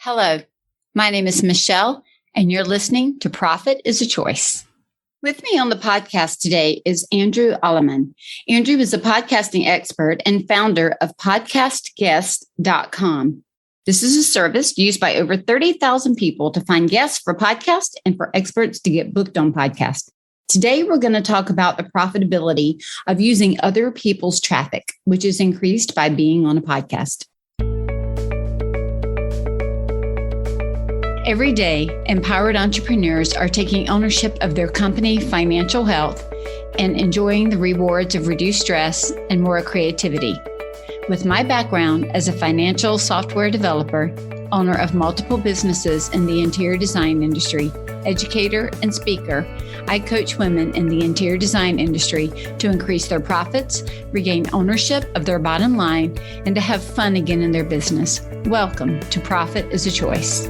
Hello, my name is Michele, and you're listening to Profit is a Choice. With me on the podcast today is Andrew Allemann. Andrew is a podcasting expert and founder of podcastguest.com. This is a service used by over 30,000 people to find guests for podcasts and for experts to get booked on podcasts. Today, we're going to talk about the profitability of using other people's traffic, which is increased by being on a podcast. Every day, empowered entrepreneurs are taking ownership of their company financial health and enjoying the rewards of reduced stress and more creativity. With my background as a financial software developer, owner of multiple businesses in the interior design industry, educator, and speaker, I coach women in the interior design industry to increase their profits, regain ownership of their bottom line, and to have fun again in their business. Welcome to Profit is a Choice.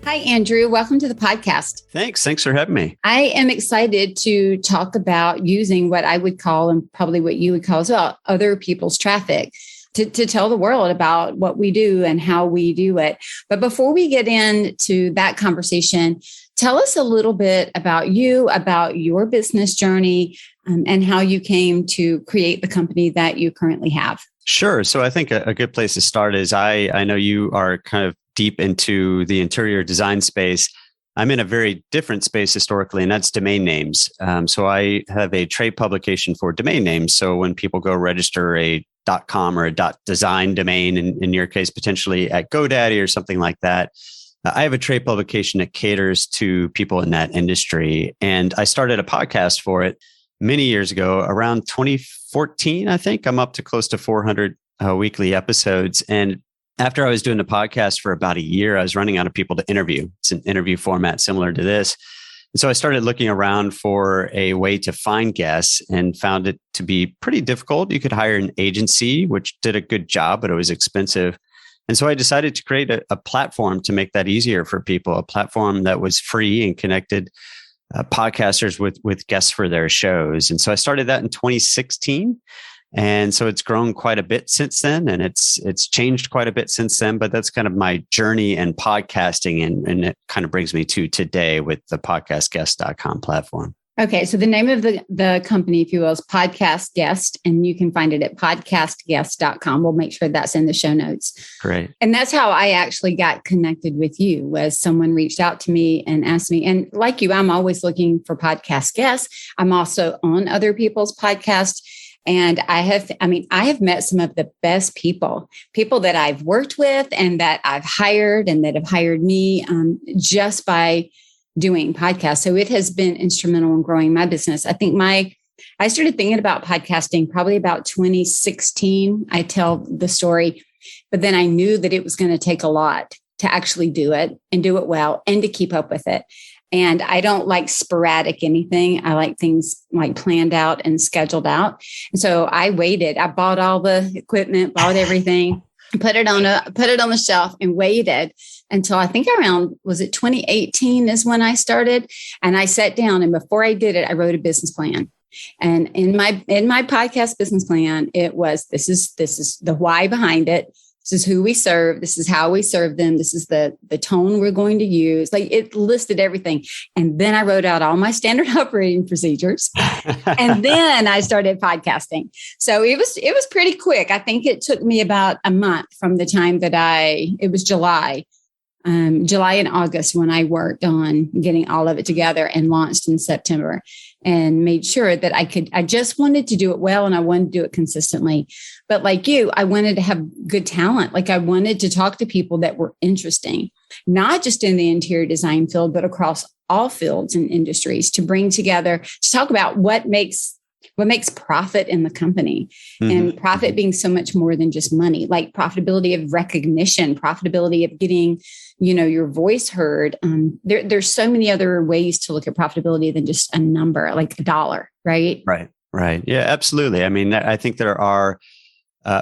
Hi, Andrew. Welcome to the podcast. Thanks for having me. I am excited to talk about using what I would call, and probably what you would call as well, other people's traffic to tell the world about what we do and how we do it. But before we get into that conversation, tell us a little bit about you, about your business journey, and how you came to create the company that you currently have. Sure. So I think a good place to start is I know you are kind of deep into the interior design space. I'm in a very different space historically, and that's domain names. So I have a trade publication for domain names. So when people go register a .com or a .design domain, in your case, potentially at GoDaddy or something like that, I have a trade publication that caters to people in that industry. And I started a podcast for it many years ago, around 2014, I think. I'm up to close to 400 weekly episodes. And after I was doing the podcast for about a year, I was running out of people to interview. It's an interview format similar to this. And so I started looking around for a way to find guests and found it to be pretty difficult. You could hire an agency, which did a good job, but it was expensive. And so I decided to create a platform to make that easier for people, a platform that was free and connected podcasters with guests for their shows. And so I started that in 2016. And so it's grown quite a bit since then, and it's changed quite a bit since then. But that's kind of my journey in podcasting, and it kind of brings me to today with the podcastguest.com platform. Okay, so the name of the company, if you will, is Podcast Guest, and you can find it at podcastguest.com. We'll make sure that's in the show notes. Great. And that's how I actually got connected with you, was someone reached out to me and asked me, and like you, I'm always looking for podcast guests. I'm also on other people's podcasts. And I have met some of the best people that I've worked with and that I've hired and that have hired me just by doing podcasts. So it has been instrumental in growing my business. I think I started thinking about podcasting probably about 2016. I tell the story, but then I knew that it was going to take a lot to actually do it and do it well and to keep up with it. And I don't like sporadic anything. I like things like planned out and scheduled out. And so I waited. I bought all the equipment, bought everything, put it on the shelf, and waited until I think around, was it 2018 is when I started. And I sat down, and before I did it, I wrote a business plan. And in my podcast business plan, it was, this is the why behind it. This is who we serve. This is how we serve them. This is the tone we're going to use. Like, it listed everything. And then I wrote out all my standard operating procedures. And then I started podcasting. So it was pretty quick. I think it took me about a month from the time that it was July and August when I worked on getting all of it together and launched in September, and made sure that I just wanted to do it well, and I wanted to do it consistently. But like you, I wanted to have good talent. Like, I wanted to talk to people that were interesting, not just in the interior design field, but across all fields and industries, to bring together, to talk about what makes profit in the company, and profit being so much more than just money, like profitability of recognition, profitability of getting, your voice heard. There's so many other ways to look at profitability than just a number, like a dollar, right? Right. Yeah, absolutely. I mean, I think there are,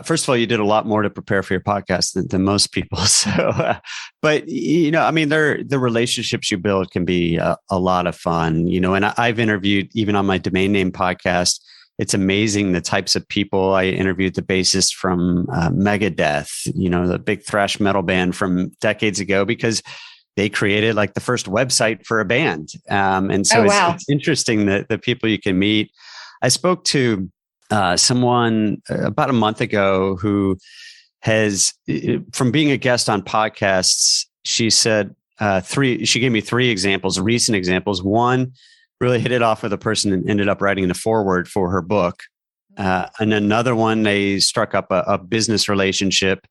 first of all, you did a lot more to prepare for your podcast than most people. So, but, the relationships you build can be a lot of fun, and I've interviewed, even on my domain name podcast, it's amazing the types of people. I interviewed the bassist from Megadeth, the big thrash metal band from decades ago, because they created like the first website for a band. And so it's interesting that the people you can meet. I spoke to someone about a month ago who has, from being a guest on podcasts, she said she gave me three examples, recent examples. One really hit it off with a person and ended up writing the foreword for her book. And another one, they struck up a business relationship.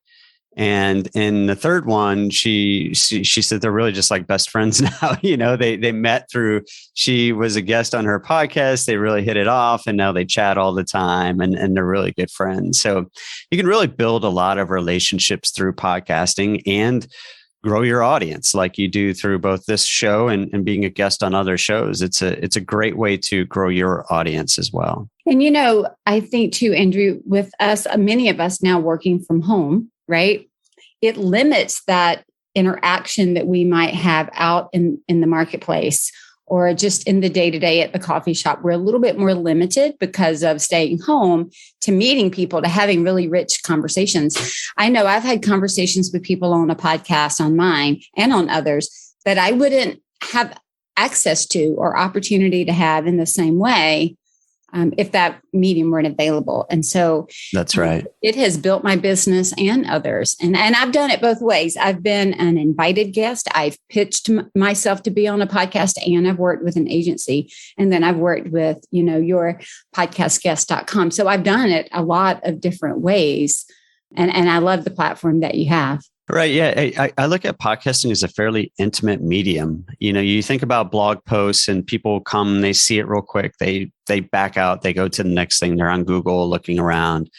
And in the third one, she said they're really just like best friends now. They met through, she was a guest on her podcast. They really hit it off, and now they chat all the time, and they're really good friends. So you can really build a lot of relationships through podcasting and grow your audience like you do through both this show and being a guest on other shows. It's a great way to grow your audience as well. And, I think too, Andrew, with us, many of us now working from home, right? It limits that interaction that we might have out in the marketplace or just in the day-to-day at the coffee shop. We're a little bit more limited because of staying home to meeting people, to having really rich conversations. I know I've had conversations with people on a podcast, on mine and on others, that I wouldn't have access to or opportunity to have in the same way if that medium weren't available. And so that's right. It has built my business and others. And I've done it both ways. I've been an invited guest. I've pitched myself to be on a podcast, and I've worked with an agency. And then I've worked with, your podcastguest.com. So I've done it a lot of different ways. And I love the platform that you have. Right. Yeah. I look at podcasting as a fairly intimate medium. You think about blog posts and people come, they see it real quick. They back out, they go to the next thing. They're on Google looking around.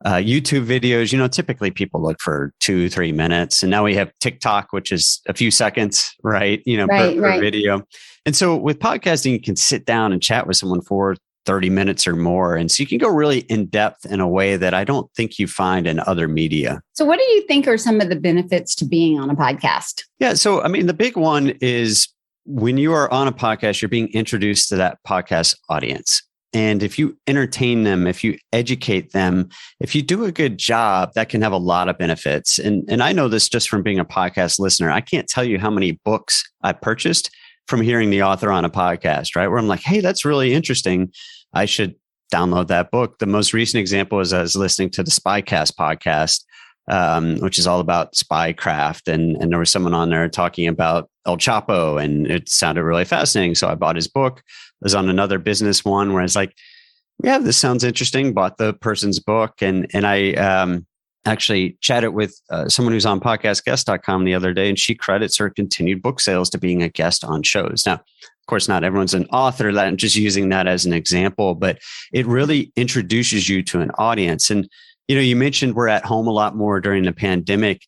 YouTube videos, typically people look for 2-3 minutes. And now we have TikTok, which is a few seconds, right? Per video. And so with podcasting, you can sit down and chat with someone for 30 minutes or more. And so you can go really in depth in a way that I don't think you find in other media. So what do you think are some of the benefits to being on a podcast? Yeah. So, the big one is when you are on a podcast, you're being introduced to that podcast audience. And if you entertain them, if you educate them, if you do a good job, that can have a lot of benefits. And I know this just from being a podcast listener. I can't tell you how many books I purchased from hearing the author on a podcast, right? Where I'm like, hey, that's really interesting. I should download that book. The most recent example is I was listening to the Spycast podcast, which is all about spycraft. And there was someone on there talking about El Chapo, and it sounded really fascinating. So I bought his book. I was on another business one where I was like, yeah, this sounds interesting. Bought the person's book. And I actually chatted with someone who's on podcastguest.com the other day, and she credits her continued book sales to being a guest on shows. Now, of course, not everyone's an author. I'm just using that as an example, but it really introduces you to an audience. And, you mentioned we're at home a lot more during the pandemic.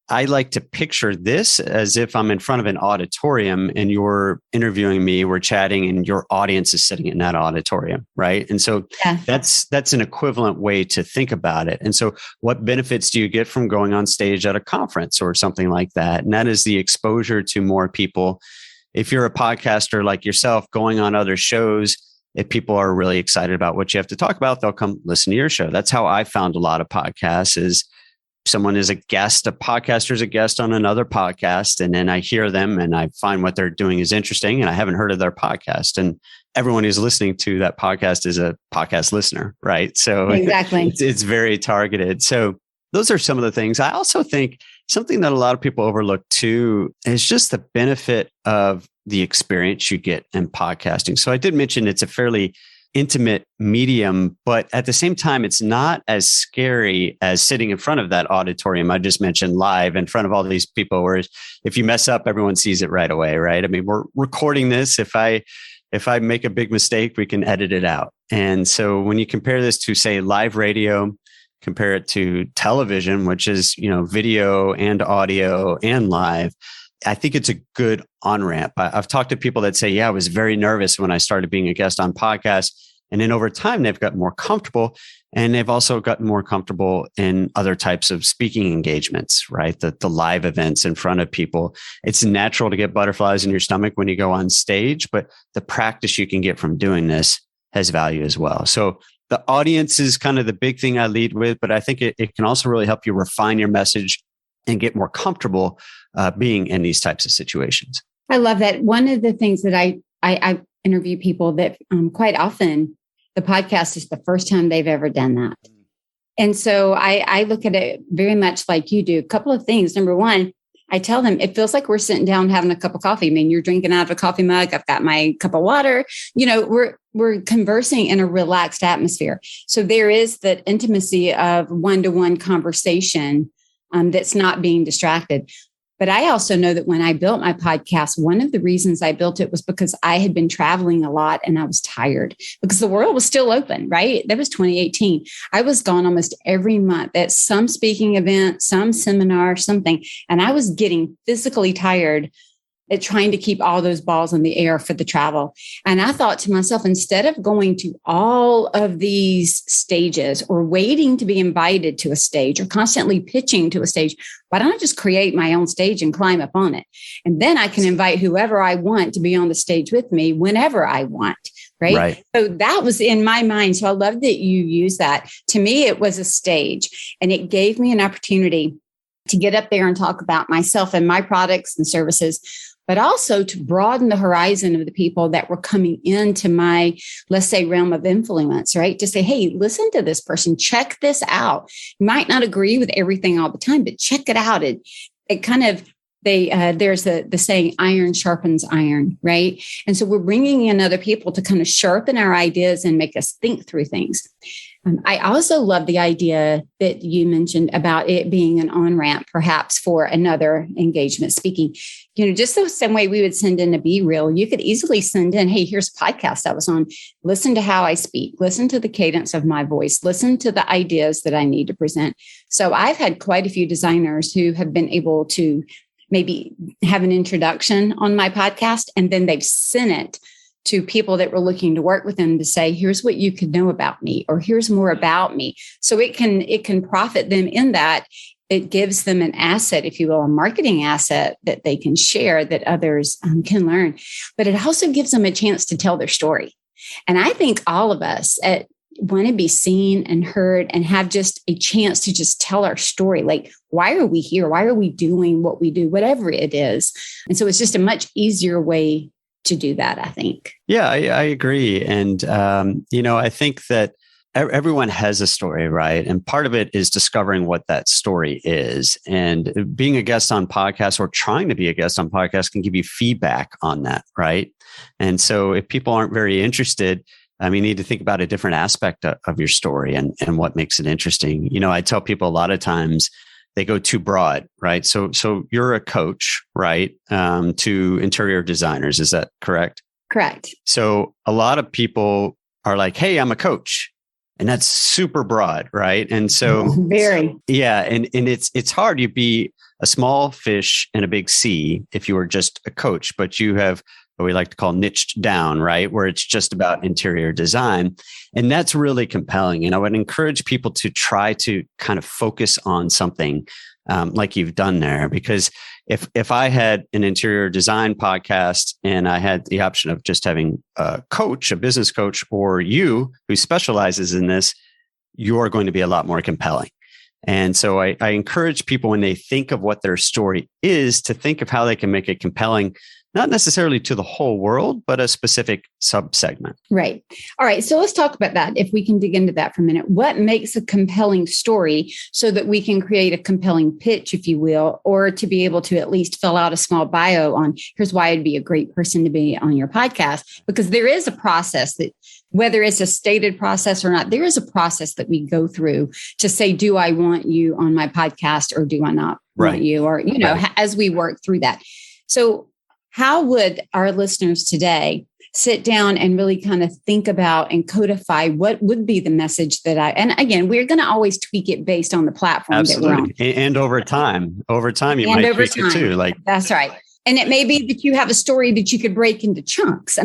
I like to picture this as if I'm in front of an auditorium and you're interviewing me, we're chatting, and your audience is sitting in that auditorium, right? And so that's an equivalent way to think about it. And so what benefits do you get from going on stage at a conference or something like that? And that is the exposure to more people. If you're a podcaster like yourself going on other shows, if people are really excited about what you have to talk about, they'll come listen to your show. That's how I found a lot of podcasts is someone is a guest, a podcaster is a guest on another podcast. And then I hear them and I find what they're doing is interesting. And I haven't heard of their podcast. And everyone who's listening to that podcast is a podcast listener, right? So exactly, it's very targeted. So those are some of the things. I also think something that a lot of people overlook too is just the benefit of the experience you get in podcasting. So I did mention it's a fairly intimate medium, but at the same time, it's not as scary as sitting in front of that auditorium I just mentioned live in front of all these people, where if you mess up, everyone sees it right away, right? We're recording this. If I make a big mistake, we can edit it out. And so when you compare this to, say, live radio, compare it to television, which is, video and audio and live, I think it's a good on-ramp. I've talked to people that say, yeah, I was very nervous when I started being a guest on podcasts. And then over time, they've gotten more comfortable, and they've also gotten more comfortable in other types of speaking engagements, right? The live events in front of people. It's natural to get butterflies in your stomach when you go on stage, but the practice you can get from doing this has value as well. So the audience is kind of the big thing I lead with, but I think it can also really help you refine your message and get more comfortable being in these types of situations. I love that. One of the things that I interview people that quite often the podcast is the first time they've ever done that. And so I look at it very much like you do. A couple of things. Number one, I tell them it feels like we're sitting down having a cup of coffee. I mean, you're drinking out of a coffee mug. I've got my cup of water. We're conversing in a relaxed atmosphere. So there is that intimacy of one-to-one conversation that's not being distracted. But I also know that when I built my podcast, one of the reasons I built it was because I had been traveling a lot and I was tired because the world was still open, right? That was 2018. I was gone almost every month at some speaking event, some seminar, something. And I was getting physically tired at trying to keep all those balls in the air for the travel. And I thought to myself, instead of going to all of these stages or waiting to be invited to a stage or constantly pitching to a stage, why don't I just create my own stage and climb up on it? And then I can invite whoever I want to be on the stage with me whenever I want. Right. So that was in my mind. So I love that you use that. To me, it was a stage and it gave me an opportunity to get up there and talk about myself and my products and services, but also to broaden the horizon of the people that were coming into my, let's say, realm of influence, right? To say, hey, listen to this person, check this out. You might not agree with everything all the time, but check it out. It kind of, there's the saying, iron sharpens iron, right? And so we're bringing in other people to kind of sharpen our ideas and make us think through things. I also love the idea that you mentioned about it being an on-ramp, perhaps for another engagement speaking. Just the same way we would send in a B-reel, you could easily send in, hey, here's a podcast I was on. Listen to how I speak. Listen to the cadence of my voice. Listen to the ideas that I need to present. So I've had quite a few designers who have been able to maybe have an introduction on my podcast, and then they've sent it to people that were looking to work with them to say, here's what you could know about me, or here's more about me. So it can profit them in that. It gives them an asset, if you will, a marketing asset that they can share that others can learn. But it also gives them a chance to tell their story. And I think all of us want to be seen and heard and have just a chance to just tell our story. Like, why are we here? Why are we doing what we do, whatever it is? And so it's just a much easier way to do that, I think. Yeah, I agree. And, I think that everyone has a story, right? And part of it is discovering what that story is. And being a guest on podcasts or trying to be a guest on podcasts can give you feedback on that, right? And so if people aren't very interested, you need to think about a different aspect of your story and what makes it interesting. I tell people a lot of times they go too broad, right? So you're a coach, right? To interior designers. Is that correct? Correct. So a lot of people are like, hey, I'm a coach. And that's super broad, right? And so very. Yeah. And it's hard. You'd be a small fish in a big sea if you were just a coach, but you have what we like to call niched down, right? Where it's just about interior design. And that's really compelling. And I would encourage people to try to kind of focus on something like you've done there. Because if I had an interior design podcast and I had the option of just having a coach, a business coach, or you who specializes in this, you're going to be a lot more compelling. And so I encourage people when they think of what their story is to think of how they can make it compelling, not necessarily to the whole world, but a specific subsegment. Right. All right. So let's talk about that. If we can dig into that for a minute, what makes a compelling story so that we can create a compelling pitch, if you will, or to be able to at least fill out a small bio on here's why I'd be a great person to be on your podcast, because there is a process that, whether it's a stated process or not, there is a process that we go through to say, do I want you on my podcast or do I not want you? Or, as we work through that. So how would our listeners today sit down and really kind of think about and codify what would be the message and again, we're going to always tweak it based on the platform Absolutely. that we're on. And over time, you might tweak it too. That's right. And it may be that you have a story that you could break into chunks.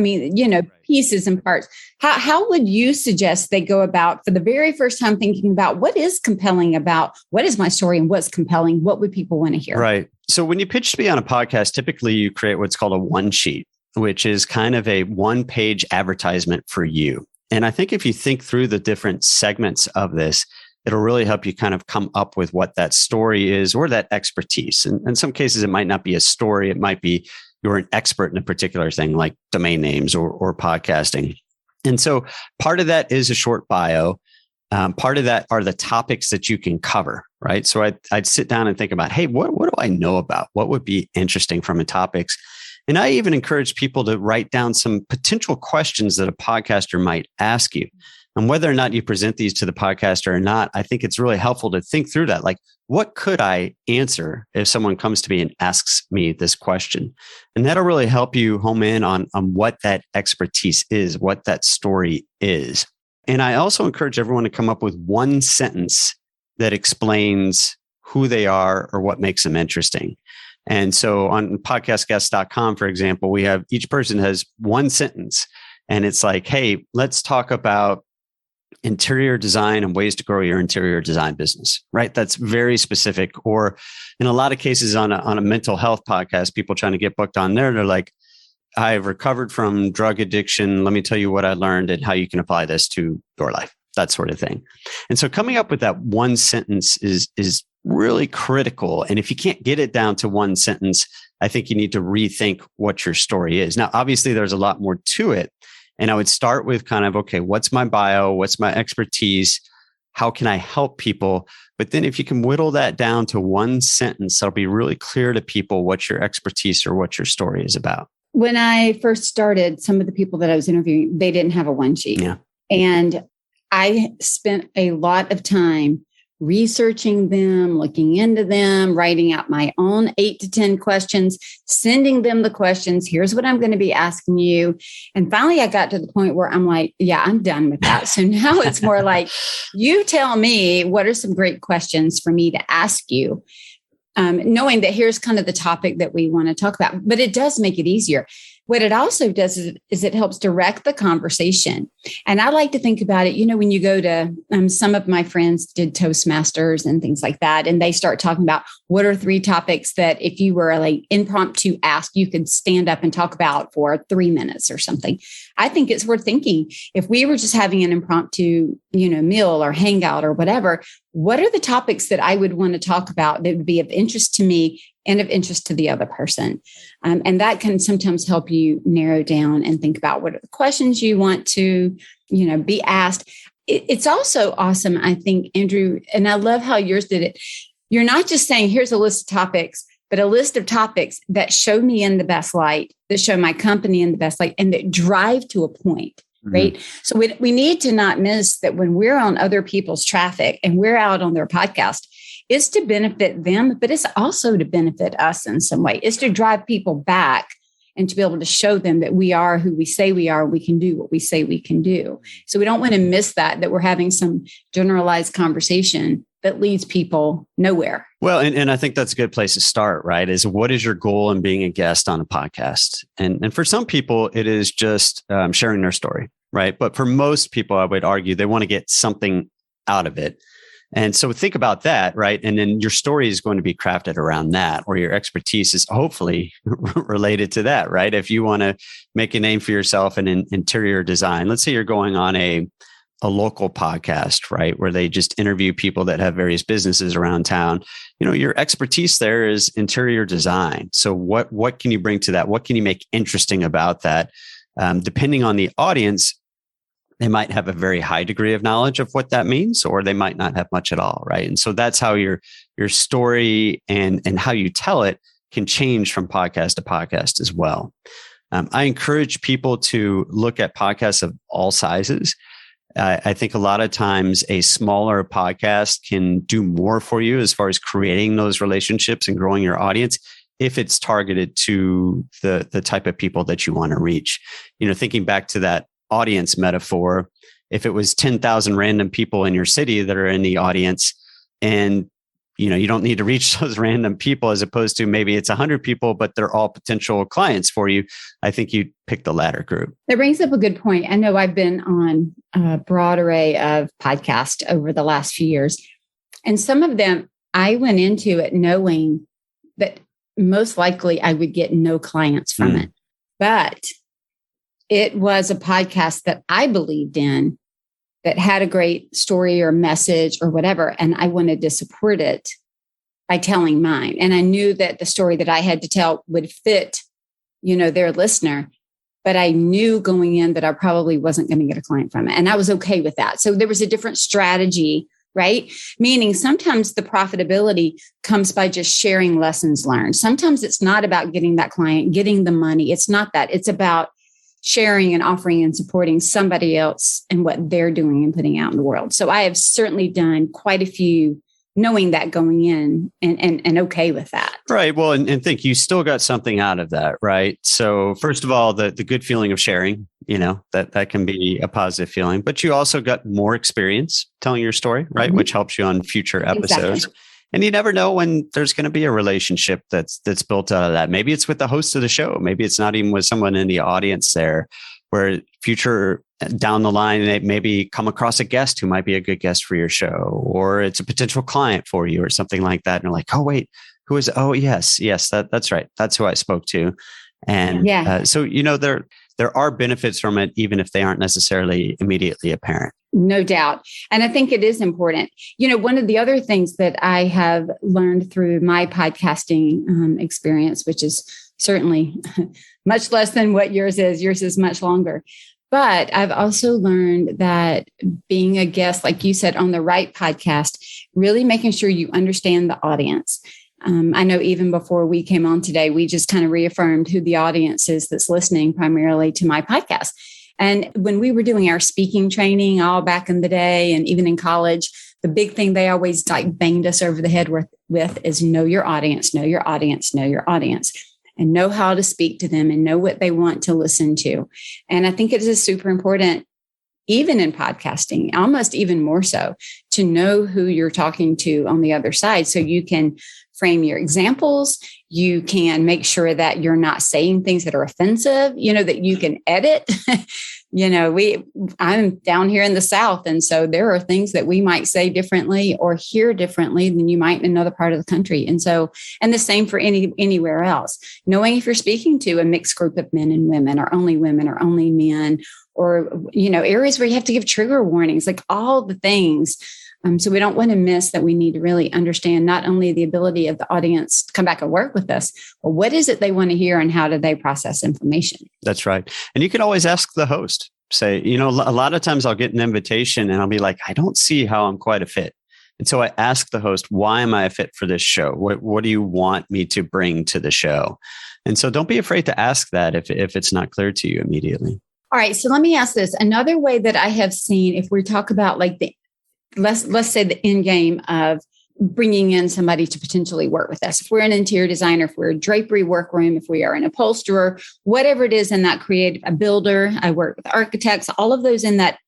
Pieces and parts. How would you suggest they go about for the very first time thinking about what is compelling about what is my story and what's compelling? What would people want to hear? Right. So when you pitch to be on a podcast, typically you create what's called a one sheet, which is kind of a one-page advertisement for you. And I think if you think through the different segments of this, it'll really help you kind of come up with what that story is or that expertise. And in some cases, it might not be a story. It might be you're an expert in a particular thing like domain names or podcasting. And so part of that is a short bio. Part of that are the topics that you can cover, right? So I'd sit down and think about, hey, what do I know about? What would be interesting from the topics? And I even encourage people to write down some potential questions that a podcaster might ask you. And whether or not you present these to the podcaster or not, I think it's really helpful to think through that. Like, what could I answer if someone comes to me and asks me this question? And that'll really help you home in on what that expertise is, what that story is. And I also encourage everyone to come up with one sentence that explains who they are or what makes them interesting. And so on podcastguests.com, for example, we have each person has one sentence and it's like, hey, let's talk about interior design and ways to grow your interior design business, right? That's very specific. Or in a lot of cases on a mental health podcast, people trying to get booked on there, they're like, I've recovered from drug addiction. Let me tell you what I learned and how you can apply this to your life, that sort of thing. And so coming up with that one sentence is really critical. And if you can't get it down to one sentence, I think you need to rethink what your story is. Now, obviously, there's a lot more to it. And I would start with kind of, okay, what's my bio? What's my expertise? How can I help people? But then if you can whittle that down to one sentence, that'll be really clear to people what your expertise or what your story is about. When I first started, some of the people that I was interviewing, they didn't have a one sheet. Yeah. And I spent a lot of time researching them, looking into them, writing out my own 8 to 10 questions, sending them the questions. Here's what I'm going to be asking you. And finally, I got to the point where I'm like, yeah, I'm done with that. So now it's more like, you tell me what are some great questions for me to ask you, knowing that here's kind of the topic that we want to talk about. But it does make it easier. What it also does is it helps direct the conversation. And I like to think about it, when you go to some of my friends did Toastmasters and things like that, and they start talking about what are 3 topics that if you were like impromptu asked, you could stand up and talk about for 3 minutes or something. I think it's worth thinking if we were just having an impromptu, meal or hangout or whatever, what are the topics that I would want to talk about that would be of interest to me and of interest to the other person? And that can sometimes help you narrow down and think about what are the questions you want to, be asked. It's also awesome, I think, Andrew, and I love how yours did it. You're not just saying, here's a list of topics, but a list of topics that show me in the best light, that show my company in the best light, and that drive to a point. Right. So we need to not miss that when we're on other people's traffic and we're out on their podcast, it's to benefit them, but it's also to benefit us in some way. It's to drive people back and to be able to show them that we are who we say we are. We can do what we say we can do. So we don't want to miss that we're having some generalized conversation that leads people nowhere. Well, and I think that's a good place to start, right? Is what is your goal in being a guest on a podcast? And for some people, it is just sharing their story, right? But for most people, I would argue they want to get something out of it. And so think about that, right? And then your story is going to be crafted around that, or your expertise is hopefully related to that, right? If you want to make a name for yourself in interior design, let's say you're going on a local podcast, right? Where they just interview people that have various businesses around town. Your expertise there is interior design. So what can you bring to that? What can you make interesting about that? Depending on the audience, they might have a very high degree of knowledge of what that means, or they might not have much at all, right? And so that's how your story and how you tell it can change from podcast to podcast as well. I encourage people to look at podcasts of all sizes. I think a lot of times a smaller podcast can do more for you as far as creating those relationships and growing your audience if it's targeted to the type of people that you want to reach. Thinking back to that audience metaphor, if it was 10,000 random people in your city that are in the audience, and you don't need to reach those random people, as opposed to maybe it's 100 people, but they're all potential clients for you, I think you pick the latter group. That brings up a good point. I know I've been on a broad array of podcasts over the last few years, and some of them I went into it knowing that most likely I would get no clients from it. But it was a podcast that I believed in, that had a great story or message or whatever. And I wanted to support it by telling mine. And I knew that the story that I had to tell would fit, their listener. But I knew going in that I probably wasn't going to get a client from it. And I was okay with that. So there was a different strategy, right? Meaning sometimes the profitability comes by just sharing lessons learned. Sometimes it's not about getting that client, getting the money. It's not that. It's about sharing and offering and supporting somebody else and what they're doing and putting out in the world. So I have certainly done quite a few, knowing that going in and okay with that. Right. Well, and think you still got something out of that, right? So first of all, the good feeling of sharing, that can be a positive feeling, but you also got more experience telling your story, right? Mm-hmm. Which helps you on future episodes. Exactly. And you never know when there's going to be a relationship that's built out of that. Maybe it's with the host of the show. Maybe it's not even with someone in the audience there, where future down the line, they maybe come across a guest who might be a good guest for your show, or it's a potential client for you or something like that. And you're like, oh, wait, who is, oh, yes, that's right. That's who I spoke to. And so, there are benefits from it, even if they aren't necessarily immediately apparent. No doubt. And I think it is important. One of the other things that I have learned through my podcasting experience, which is certainly much less than what yours is much longer. But I've also learned that being a guest, like you said, on the right podcast, really making sure you understand the audience. I know even before we came on today, we just kind of reaffirmed who the audience is that's listening primarily to my podcast. And when we were doing our speaking training all back in the day and even in college, the big thing they always banged us over the head with is know your audience, know your audience, know your audience, and know how to speak to them and know what they want to listen to. And I think it is super important, even in podcasting, almost even more so, to know who you're talking to on the other side so you can frame your examples. You can make sure that you're not saying things that are offensive, that you can edit. I'm down here in the South. And so there are things that we might say differently or hear differently than you might in another part of the country. And the same for anywhere else. Knowing if you're speaking to a mixed group of men and women or only men or, areas where you have to give trigger warnings, like all the things. So we don't want to miss that. We need to really understand not only the ability of the audience to come back and work with us, but what is it they want to hear and how do they process information? That's right. And you can always ask the host, say, a lot of times I'll get an invitation and I'll be like, I don't see how I'm quite a fit. And so I ask the host, why am I a fit for this show? What do you want me to bring to the show? And so don't be afraid to ask that if it's not clear to you immediately. All right. So let me ask this. Another way that I have seen, if we talk about like let's say the end game of bringing in somebody to potentially work with us. If we're an interior designer, if we're a drapery workroom, if we are an upholsterer, whatever it is in that creative, a builder, I work with architects, all of those in that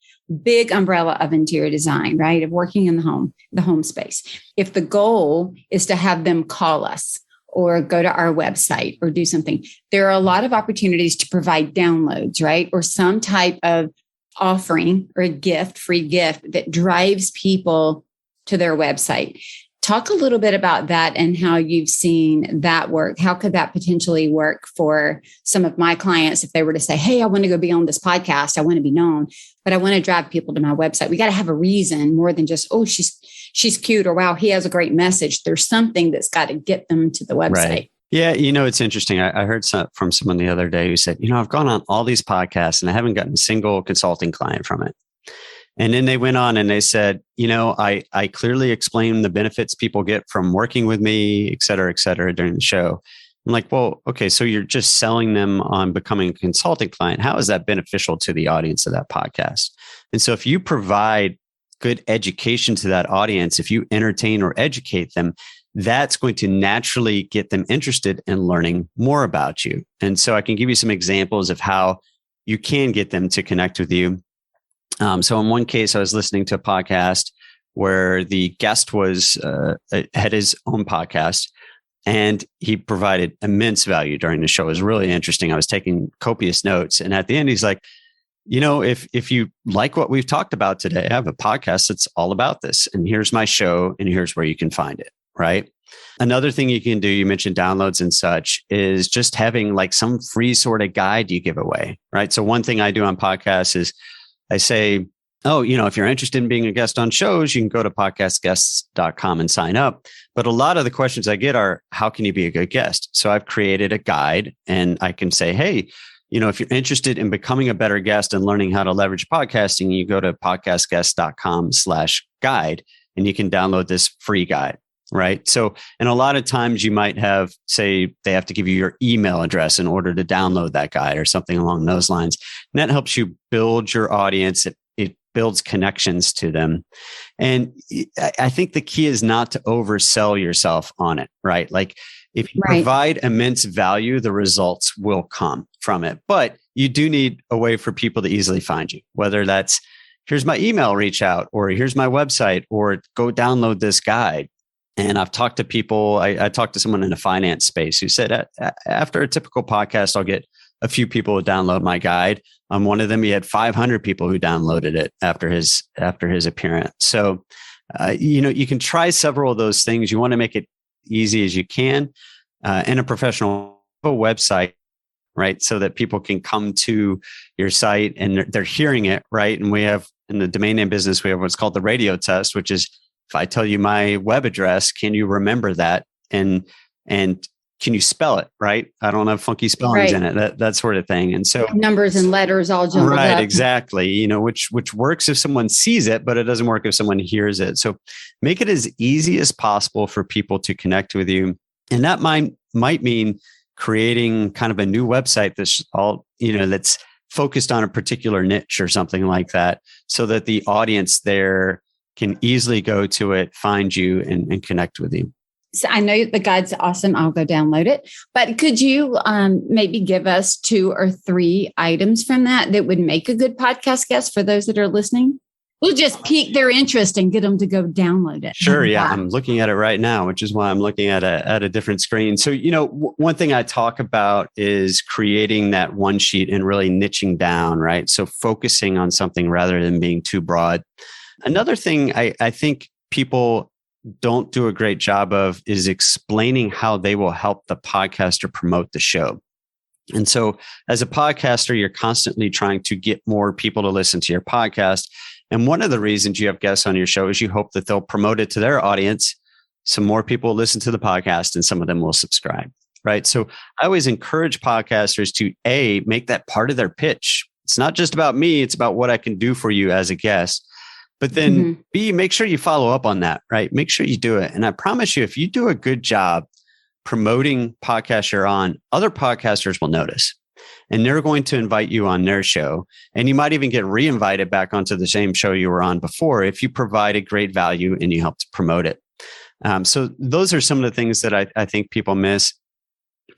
big umbrella of interior design, right? Of working in the home space. If the goal is to have them call us or go to our website or do something, there are a lot of opportunities to provide downloads, right? Or some type of offering or a gift, free gift that drives people to their website. Talk a little bit about that and how you've seen that work. How could that potentially work for some of my clients if they were to say, hey, I want to go be on this podcast. I want to be known, but I want to drive people to my website. We got to have a reason more than just, oh, she's cute, or wow, he has a great message. There's something that's got to get them to the website. Right. Yeah, it's interesting. I heard from someone the other day who said, I've gone on all these podcasts and I haven't gotten a single consulting client from it. And then they went on and they said, I clearly explained the benefits people get from working with me, et cetera, during the show. I'm like, well, okay, so you're just selling them on becoming a consulting client. How is that beneficial to the audience of that podcast? And so if you provide good education to that audience, if you entertain or educate them, that's going to naturally get them interested in learning more about you. And so I can give you some examples of how you can get them to connect with you. So in one case, I was listening to a podcast where the guest had his own podcast and he provided immense value during the show. It was really interesting. I was taking copious notes. And at the end, he's like, if you like what we've talked about today, I have a podcast that's all about this. And here's my show and here's where you can find it. right? Another thing you can do, you mentioned downloads and such, is just having like some free sort of guide you give away, right? So one thing I do on podcasts is I say, oh, if you're interested in being a guest on shows, you can go to podcastguests.com and sign up. But a lot of the questions I get are, how can you be a good guest? So I've created a guide and I can say, hey, if you're interested in becoming a better guest and learning how to leverage podcasting, you go to podcastguests.com/guide and you can download this free guide. Right. So, and a lot of times you might have, say, they have to give you your email address in order to download that guide or something along those lines. And that helps you build your audience. It builds connections to them. And I think the key is not to oversell yourself on it, right? Like if you provide immense value, the results will come from it. But you do need a way for people to easily find you, whether that's here's my email, reach out, or here's my website, or go download this guide. And I've talked to people, I talked to someone in the finance space who said, after a typical podcast, I'll get a few people who download my guide. On one of them, he had 500 people who downloaded it after his appearance. So, you can try several of those things. You want to make it easy as you can, and a professional website, right? So that people can come to your site and they're hearing it, right? And we have, in the domain name business, we have what's called the radio test, which is, if I tell you my web address, can you remember that? And can you spell it, right? I don't have funky spellings in it, that sort of thing. And so numbers and letters all jumbled up. Right, exactly. Which works if someone sees it, but it doesn't work if someone hears it. So make it as easy as possible for people to connect with you. And that might mean creating kind of a new website that's that's focused on a particular niche or something like that, so that the audience there can easily go to it, find you, and connect with you. So I know the guide's awesome. I'll go download it. But could you maybe give us 2 or 3 items from that would make a good podcast guest for those that are listening? We'll just pique their interest and get them to go download it. Sure. Yeah. I'm looking at it right now, which is why I'm looking at a different screen. So, one thing I talk about is creating that one sheet and really niching down, right? So focusing on something rather than being too broad. Another thing I think people don't do a great job of is explaining how they will help the podcaster promote the show. And so as a podcaster, you're constantly trying to get more people to listen to your podcast. And one of the reasons you have guests on your show is you hope that they'll promote it to their audience. Some more people will listen to the podcast and some of them will subscribe, right? So I always encourage podcasters to make that part of their pitch. It's not just about me. It's about what I can do for you as a guest. But then B, make sure you follow up on that, right? Make sure you do it. And I promise you, if you do a good job promoting podcasts you're on, other podcasters will notice. And they're going to invite you on their show. And you might even get re-invited back onto the same show you were on before if you provided great value and you helped promote it. So those are some of the things that I think people miss.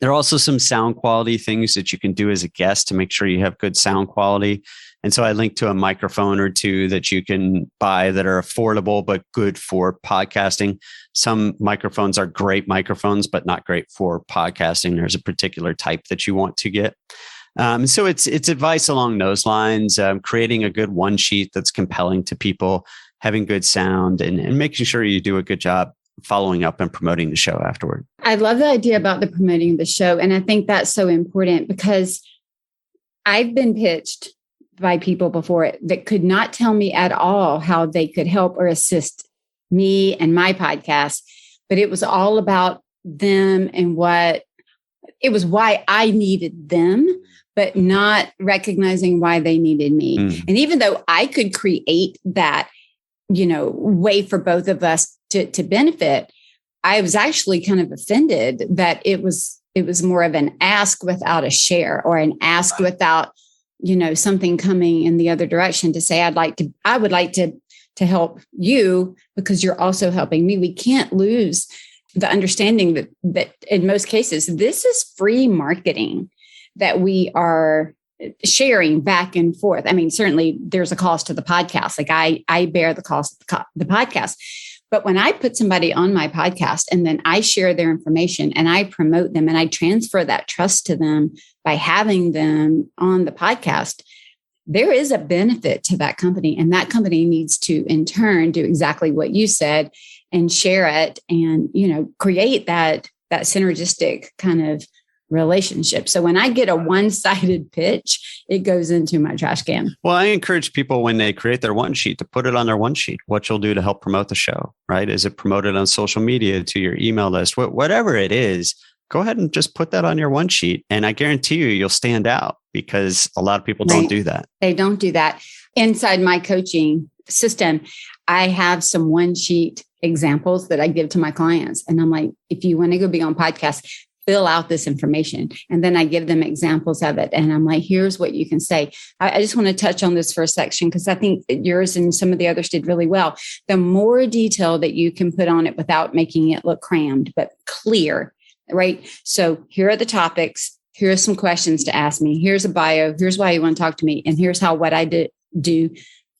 There are also some sound quality things that you can do as a guest to make sure you have good sound quality. And so I linked to a microphone or 2 that you can buy that are affordable, but good for podcasting. Some microphones are great microphones, but not great for podcasting. There's a particular type that you want to get. So it's advice along those lines, creating a good one sheet that's compelling to people, having good sound, and making sure you do a good job following up and promoting the show afterward. I love the idea about the promoting the show. And I think that's so important because I've been pitched by people before that could not tell me at all how they could help or assist me and my podcast, but it was all about them and why I needed them, but not recognizing why they needed me. And even though I could create that, way for both of us to benefit, I was actually kind of offended that it was more of an ask without a share, or an ask without, something coming in the other direction to say, I would like to help you because you're also helping me. We can't lose the understanding that in most cases, this is free marketing that we are sharing back and forth. I mean, certainly there's a cost to the podcast. Like I bear the cost of the podcast. But when I put somebody on my podcast and then I share their information and I promote them and I transfer that trust to them by having them on the podcast, there is a benefit to that company. And that company needs to, in turn, do exactly what you said and share it and, create that synergistic kind of relationship. So when I get a one-sided pitch, it goes into my trash can. Well, I encourage people when they create their one sheet to put it on their one sheet, what you'll do to help promote the show, right? Is it promoted on social media, to your email list, whatever it is, go ahead and just put that on your one sheet. And I guarantee you'll stand out because a lot of people don't do that. They don't do that. Inside my coaching system, I have some one sheet examples that I give to my clients. And I'm like, if you want to go be on podcast, fill out this information. And then I give them examples of it. And I'm like, here's what you can say. I just want to touch on this for a section because I think that yours and some of the others did really well. The more detail that you can put on it without making it look crammed, but clear, right? So here are the topics. Here are some questions to ask me. Here's a bio. Here's why you want to talk to me. And here's how what I do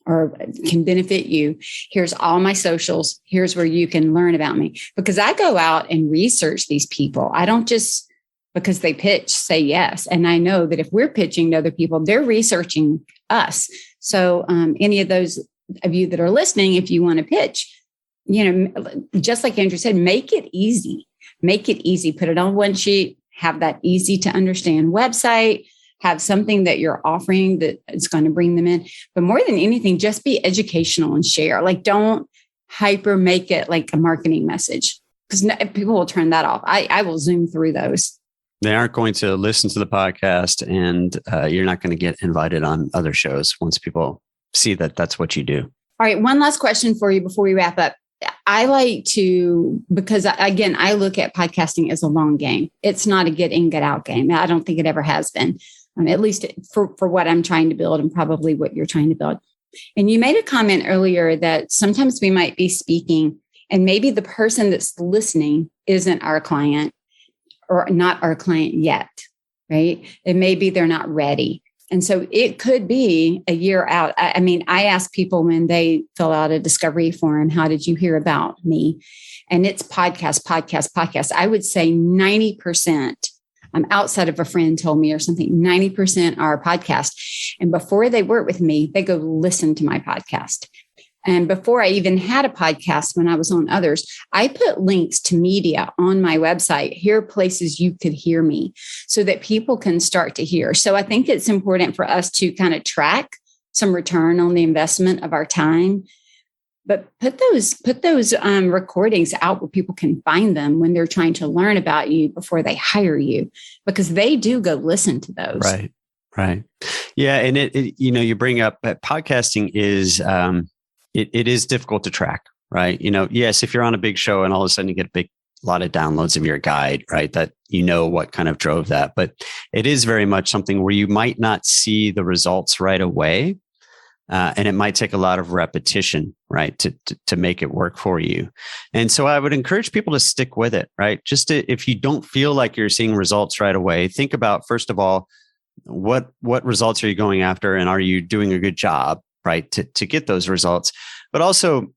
or can benefit you. Here's all my socials. Here's where you can learn about me. Because I go out and research these people. I don't just, because they pitch, say yes. And I know that if we're pitching to other people, they're researching us. So any of those of you that are listening, if you want to pitch, just like Andrew said, make it easy. Make it easy. Put it on one sheet. Have that easy to understand website. Have something that you're offering that is going to bring them in. But more than anything, just be educational and share. Like, don't hyper make it like a marketing message because people will turn that off. I will zoom through those. They aren't going to listen to the podcast and you're not going to get invited on other shows once people see that that's what you do. All right. One last question for you before we wrap up. I like to, because again, I look at podcasting as a long game. It's not a get in, get out game. I don't think it ever has been. At least for what I'm trying to build and probably what you're trying to build. And you made a comment earlier that sometimes we might be speaking and maybe the person that's listening isn't our client or not our client yet, right? It may be they're not ready. And so it could be a year out. I mean, I ask people when they fill out a discovery form, how did you hear about me? And it's podcast. I would say 90%. Outside of a friend told me or something, 90% are podcast. And before they work with me, they go listen to my podcast. And before I even had a podcast, when I was on others, I put links to media on my website. Here are places you could hear me so that people can start to hear. So I think it's important for us to kind of track some return on the investment of our time. But put those recordings out where people can find them when they're trying to learn about you before they hire you, because they do go listen to those. Right. Yeah. And it you bring up that podcasting is, it is difficult to track, right? Yes, if you're on a big show and all of a sudden you get a lot of downloads of your guide, right? That what kind of drove that. But it is very much something where you might not see the results right away. And it might take a lot of repetition, right, to make it work for you. And so I would encourage people to stick with it, right? If you don't feel like you're seeing results right away, think about, first of all, what results are you going after, and are you doing a good job, right, to get those results? But also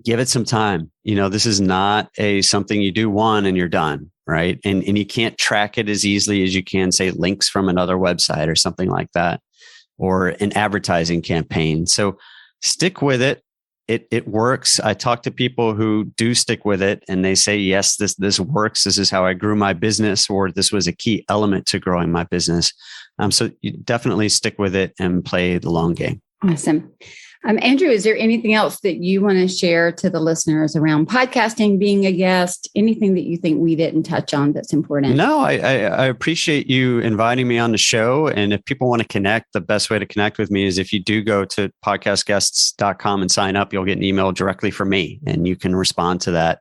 give it some time. This is not something you do one and you're done, right? And you can't track it as easily as you can, say, links from another website or something like that, or an advertising campaign. So stick with it. It works. I talk to people who do stick with it and they say, yes, this works. This is how I grew my business, or this was a key element to growing my business. So you definitely stick with it and play the long game. Awesome. Andrew, is there anything else that you want to share to the listeners around podcasting, being a guest, anything that you think we didn't touch on that's important? No, I appreciate you inviting me on the show. And if people want to connect, the best way to connect with me is if you do go to podcastguests.com and sign up, you'll get an email directly from me and you can respond to that.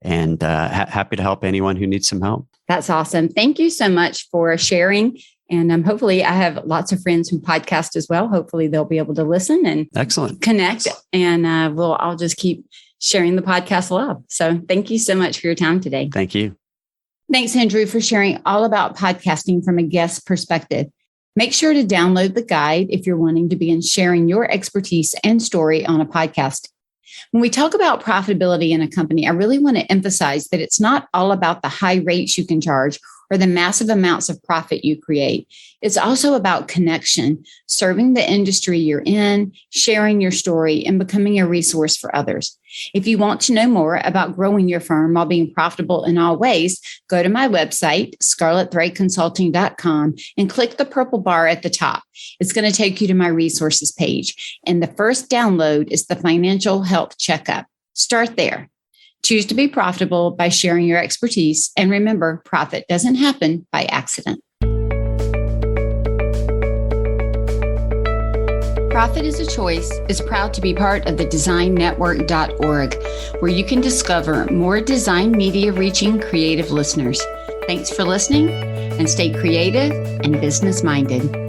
And happy to help anyone who needs some help. That's awesome. Thank you so much for sharing. And hopefully I have lots of friends who podcast as well. Hopefully they'll be able to listen and excellent connect. And I'll just keep sharing the podcast love. So thank you so much for your time today. Thank you. Thanks, Andrew, for sharing all about podcasting from a guest perspective. Make sure to download the guide if you're wanting to begin sharing your expertise and story on a podcast. When we talk about profitability in a company, I really want to emphasize that it's not all about the high rates you can charge or the massive amounts of profit you create. It's also about connection, serving the industry you're in, sharing your story, and becoming a resource for others. If you want to know more about growing your firm while being profitable in all ways, go to my website, scarletthreadconsulting.com, and click the purple bar at the top. It's going to take you to my resources page. And the first download is the financial health checkup. Start there. Choose to be profitable by sharing your expertise. And remember, profit doesn't happen by accident. Profit is a Choice is proud to be part of the designnetwork.org, where you can discover more design media reaching creative listeners. Thanks for listening, and stay creative and business minded.